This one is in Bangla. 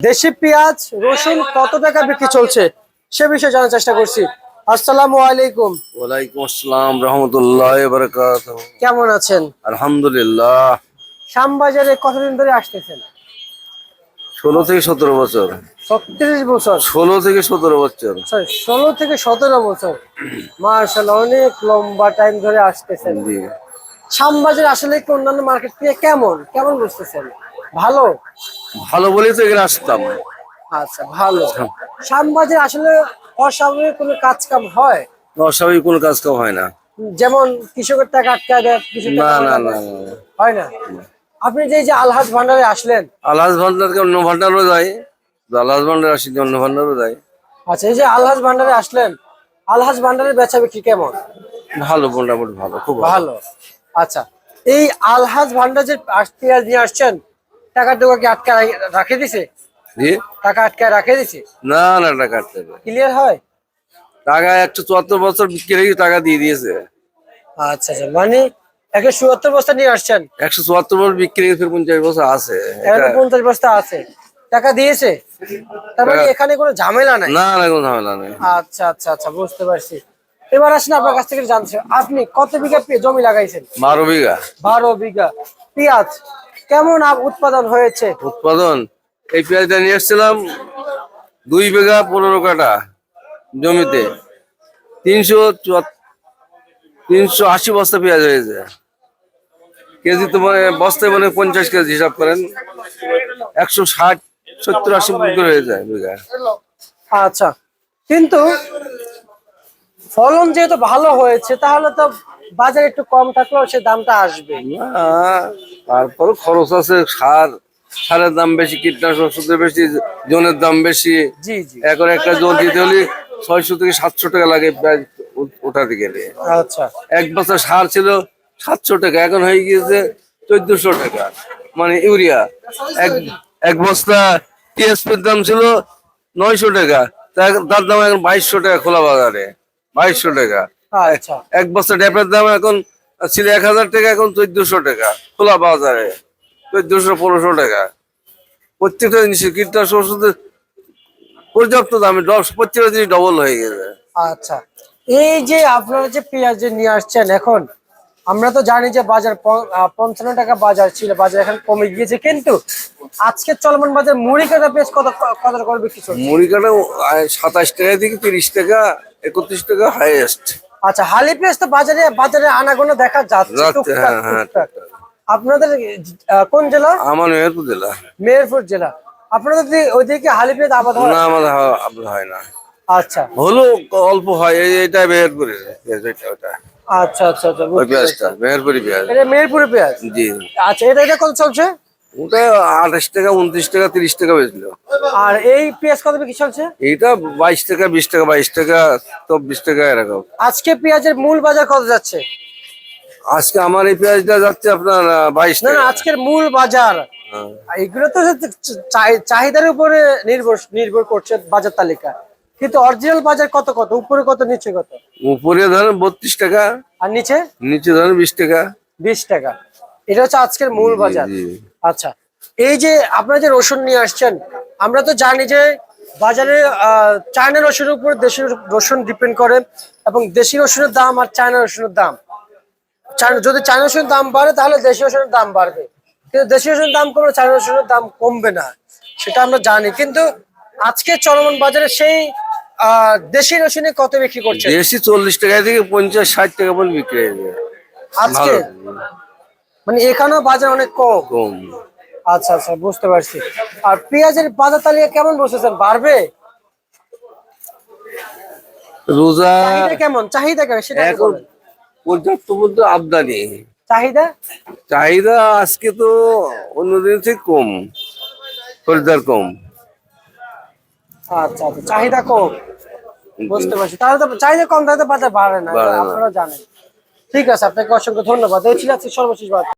দেশি পেঁয়াজ রসুন কত টাকা বিক্রি চলছে সে বিষয়ে জানার চেষ্টা করছি। আসসালামু আলাইকুম। ওয়ালাইকুম আসসালাম রহমতুল্লাহি ওয়া বারাকাতুহু। কেমন আছেন? আলহামদুলিল্লাহ। শ্যামবাজারে কতদিন ধরে আসতেছেন? 16 থেকে 17 বছর। 36 বছর? 16 থেকে 17 বছর। সরি, 16 থেকে 17 বছর। মাশাআল্লাহ, অনেক লম্বা টাইম ধরে আসতেছেন। জি। শ্যামবাজার আসলে কি অন্যান্য মার্কেট থেকে কেমন কেমন বুঝতেছেন? ভালো? ভালো বলেই তো এখানে আসতাম। আচ্ছা, ভালো। শ্যামবাজার আসলে অস্বাভাবিক কোনো কাজ কাম হয়? অস্বাভাবিক কোনো কাজ কাম হয় না। যেমন কৃষকের টাকা আটকায় দেয়, কিছু না টাকা না বলা না দেয়? না। হয় না? আপনি যে আলহাজ ভান্ডারে আসলেন, আলহাজ ভান্ডারকে অন্য ভান্ডারও যায়। আলহাজ ভান্ডার আসি অন্য ভান্ডারও যায়। আচ্ছা, এই যে আলহাজ ভান্ডারে আসলেন, আলহাজ ভান্ডারের বেচা বিক্রি কেমন? ভালো, মোটামুটি ভালো, খুব ভালো। ভালো। আচ্ছা, এই আলহাজ ভান্ডার যে পেঁয়াজ নিয়ে আসছেন, টাকার টাকা কি আটকে রাখে দিছে? জি। টাকা আটকে রাখে দিছে? না না, টাকা কাটতে হবে। ক্লিয়ার হয়? টাকা 174 বছর বিক্রি হয়ে টাকা দিয়ে দিয়েছে। আচ্ছা আচ্ছা, মানে 177 বস্তা নিয়ে আসছেন, 174 বছর বিক্রি হয়ে ফির 50 বছর আছে। এখন 50 বস্তা আছে, টাকা দিয়েছে। তার মানে এখানে কোনো ঝামেলা নাই। না না, কোনো ঝামেলা নেই। আচ্ছা আচ্ছা আচ্ছা, বুঝতে পারছি। এবার আসেন, আপনার কাছ থেকে জানতে চাই, আপনি কত বিঘা জমি লাগাইছেন? 12 বিঘা। 12 বিঘা। পেঁয়াজ কেমন উৎপাদন হয়েছে? উৎপাদন এই পেঁয়াজটা নিয়ে এসেছিলাম 2 বিঘা 15 কাঠা জমিতে 380 বস্তা পেঁয়াজ হয়েছে। কেজি তো মানে বস্তায় মানে 50 কেজি হিসাব করেন, 160 70 80 বিক্রি হয়ে যায় বিঘা। আচ্ছা, কিন্তু ফলন যেহেতু ভালো হয়েছে, তাহলে তো বাজারে একটু কম থাকলেও সে দামটা আসবে। না, তারপরে খরচ আছে, সারের দাম বেশি, কীটনাশক ওষুধের বেশি, জনের দাম বেশি। জি জি। এখন একটা জন দিতে হলে 600 থেকে 700 টাকা লাগে পেঁয়াজ ওঠাতে গেলে। আচ্ছা। এক বছর সার ছিল 700 টাকা, এখন হয়ে গিয়েছে 1400 টাকা, মানে ইউরিয়া। এক এক বস্তা টিএসপির দাম ছিল 900 টাকা, তার দাম এখন 2200 টাকা খোলা বাজারে, 2200 টাকা। আচ্ছা এক বস্তা ড্যাপের দাম এখন ছিল 1000 টাকা, এখন 1400 টাকা খোলা বাজারে, 1400 টাকা। প্রত্যেকটা জিনিসের কীটনাশক ওষুধের পর্যাপ্ত দামে প্রত্যেকটা জিনিস ডবল হয়ে গেছে। আচ্ছা, এই যে আপনারা যে পেঁয়াজ যে নিয়ে আসছেন, এখন আমরা তো জানি যে বাজার 55 টাকা বাজার ছিল, বাজার এখন কমে গিয়েছে, কিন্তু আজকে চলমান বাজার মুড়ি কাটা পেঁয়াজ কত কত করে বিক্রি চলছে? মুড়ি কাটা 27 টাকা থেকে 30 টাকা 31 টাকা হাইয়েস্ট আচ্ছা, হালি পেঁয়াজ তো বাজারে বাজারে আনাগোনা দেখা যাচ্ছে যাচ্ছে। টুকটাক হ্যাঁ হ্যাঁ, টুকটাক। আপনাদের কোন জেলা? আমার মেহেরপুর জেলা। মেহেরপুর জেলা। আপনাদের ওইদিকে হালি পেঁয়াজ আবাদ হয়? না, আমাদের হয় না। আচ্ছা হলো অল্প হয়, এটা মেহেরপুরের পেঁয়াজ, ওটা আচ্ছা আচ্ছা আচ্ছা, ওই বুঝতে পেঁয়াজটা পারছি। মেহেরপুরি পেঁয়াজ। এটা মেহেরপুরের পেঁয়াজ? জি। আচ্ছা, এটা এটা কত চলছে? ওটা 28 টাকা 29 টাকা 30 টাকা বেচল। আর এই পেঁয়াজ কত বিক্রি চলছে? এইটা 22 টাকা 20 টাকা 22 টাকা 24 টাকা এরকম। আজকে পেঁয়াজের মূল বাজার কত যাচ্ছে? আজকে আমার এই পেঁয়াজটা যাচ্ছে আপনার 22 না না, টাকা। আজকের মূল বাজার। হ্যাঁ। এগুলো তো চাহিদার উপরে নির্ভর নির্ভর করছে বাজার তালিকা, কিন্তু অরিজিনাল বাজার কত কত, উপরে কত নিচে কত? উপরে ধরেন 32 টাকা, আর নিচে? নিচে ধরেন 20 টাকা। 20 টাকা। এটা হচ্ছে আজকের মূল জি, বাজার। জি। আচ্ছা, এই যে আপনারা যে রসুন নিয়ে আসছেন, আমরা তো জানি যে বাজারে চায়না রসুনের উপর দেশি রসুন ডিপেন্ড করে, এবং দেশি রসুনের দাম আর চায়না রসুনের দাম, যদি চায়না রসুনের দাম বাড়ে তাহলে দেশি রসুনের দাম বাড়বে, কিন্তু দেশি রসুনের দাম কমলে চায়না রসুনের দাম কমবে না, সেটা আমরা জানি। কিন্তু আজকে চলমান বাজারে সেই দেশি রসুনে কত বিক্রি করছে? দেশি 40 টাকা থেকে 50-60 টাকা পর্যন্ত বিক্রি হয়ে যায়। আজকে ভালো, মানে এখানেও বাজার অনেক কম। কম। আচ্ছা আচ্ছা, বুঝতে পারছি। আর পেঁয়াজের বাজার তালিকা কেমন বলতেছেন, বাড়বে? রোজা চাহিদা কেমন, চাহিদা কেমন সেটা একটু এখন বলেন। পর্যাপ্ত মধ্যে আমদানি। চাহিদা? চাহিদা আজকে তো অন্যদিন থেকে কম, খরিদ্দার কম। আচ্ছা আচ্ছা, চাহিদা কম, বুঝতে পারছি। তাহলে তো চাহিদা কম, তাহলে তো বাজার বাড়ে না, বাড়ে না। আপনারা জানেন। ঠিক আছে, আপনাকে অসংখ্য ধন্যবাদ। এই ছিল আজকে সর্বশেষ বার্তা।